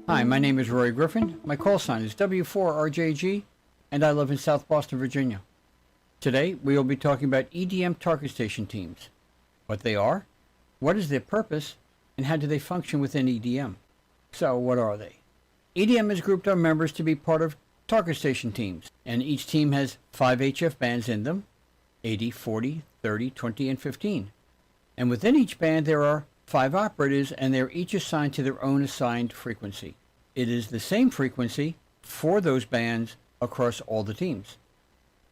Hi, my name is Roy Griffin. My call sign is W4RJG, and I live in South Boston, Virginia. Today, we will be talking about EDM target station teams, what they are, what is their purpose, and how do they function within EDM. So, what are they? EDM has grouped our members to be part of target station teams, and each team has 5 HF bands in them, 80, 40, 30, 20, and 15. And within each band, there are 5 operators, and they're each assigned to their own assigned frequency. It is the same frequency for those bands across all the teams.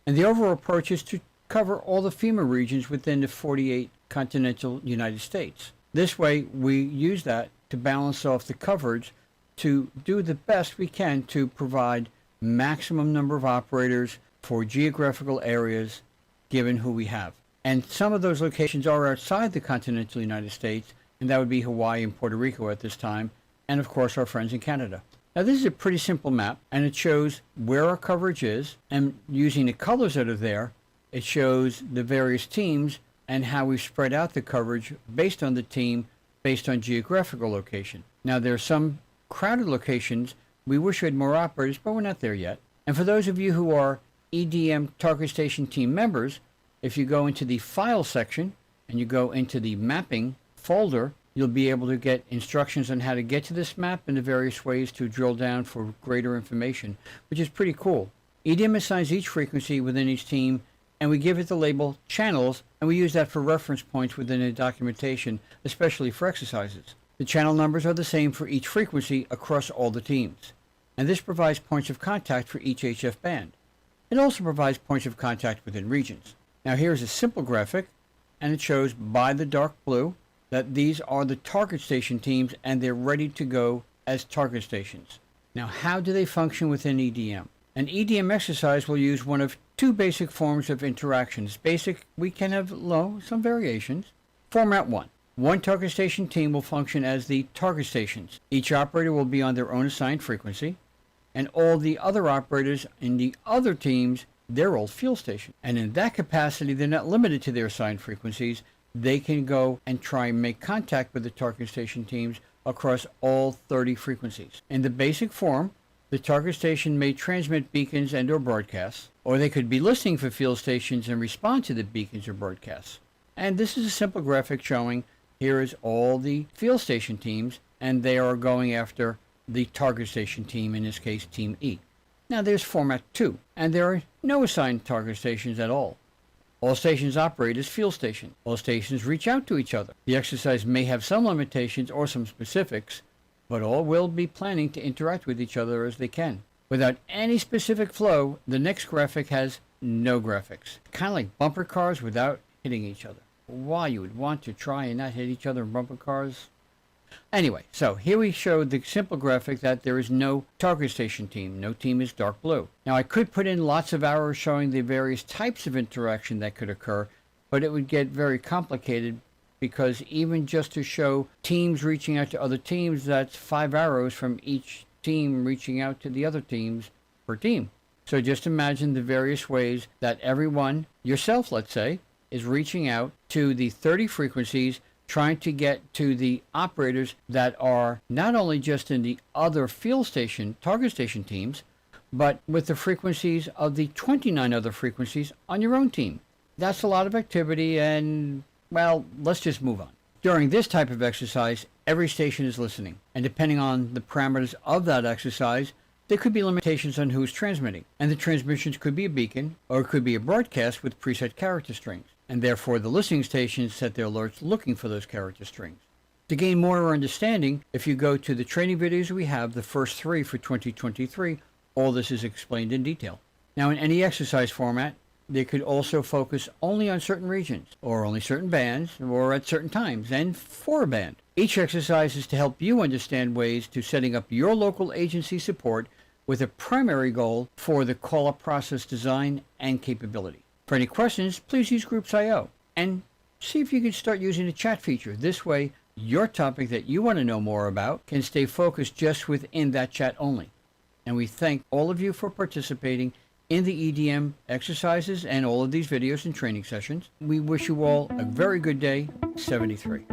And the overall approach is to cover all the FEMA regions within the 48 continental United States. This way, we use that to balance off the coverage to do the best we can to provide maximum number of operators for geographical areas given who we have. And some of those locations are outside the continental United States, and that would be Hawaii and Puerto Rico at this time, and of course our friends in Canada. Now this is a pretty simple map, and it shows where our coverage is, and using the colors that are there, it shows the various teams and how we spread out the coverage based on the team, based on geographical location. Now there are some crowded locations we wish we had more operators, but we're not there yet. And for those of you who are EDM target station team members, if you go into the file section and you go into the mapping folder, you'll be able to get instructions on how to get to this map and the various ways to drill down for greater information, which is pretty cool. EDM assigns each frequency within each team, and we give it the label channels, and we use that for reference points within the documentation, especially for exercises. The channel numbers are the same for each frequency across all the teams, and this provides points of contact for each HF band. It also provides points of contact within regions. Now here's a simple graphic, and it shows by the dark blue that these are the target station teams and they're ready to go as target stations. Now how do they function within EDM? An EDM exercise will use one of 2 basic forms of interactions. Basic, we can have some variations. Format 1. One target station team will function as the target stations. Each operator will be on their own assigned frequency, and all the other operators in the other teams, they're all field stations. And in that capacity, they're not limited to their assigned frequencies. They can go and try and make contact with the target station teams across all 30 frequencies. In the basic form, the target station may transmit beacons and/or broadcasts, or they could be listening for field stations and respond to the beacons or broadcasts. And this is a simple graphic showing here is all the field station teams, and they are going after the target station team, in this case Team E. Now there's Format 2, and there are no assigned target stations at all. All stations operate as field stations. All stations reach out to each other. The exercise may have some limitations or some specifics, but all will be planning to interact with each other as they can. Without any specific flow, the next graphic has no graphics. Kind of like bumper cars without hitting each other. Why you would want to try and not hit each other in bumper cars? Anyway, so here we show the simple graphic that there is no target station team. No team is dark blue. Now I could put in lots of arrows showing the various types of interaction that could occur, but it would get very complicated because even just to show teams reaching out to other teams, that's 5 arrows from each team reaching out to the other teams per team. So just imagine the various ways that everyone, yourself let's say, is reaching out to the 30 frequencies, trying to get to the operators that are not only just in the other field station, target station teams, but with the frequencies of the 29 other frequencies on your own team. That's a lot of activity, and, well, let's just move on. During this type of exercise, every station is listening, and depending on the parameters of that exercise, there could be limitations on who's transmitting, and the transmissions could be a beacon, or it could be a broadcast with preset character strings, and therefore the listening stations set their alerts looking for those character strings. To gain more understanding, if you go to the training videos we have, the first 3 for 2023, all this is explained in detail. Now in any exercise format, they could also focus only on certain regions, or only certain bands, or at certain times, and for a band. Each exercise is to help you understand ways to setting up your local agency support with a primary goal for the call-up process design and capability. For any questions, please use Groups.io and see if you can start using the chat feature. This way, your topic that you want to know more about can stay focused just within that chat only. And we thank all of you for participating in the EDM exercises and all of these videos and training sessions. We wish you all a very good day. 73.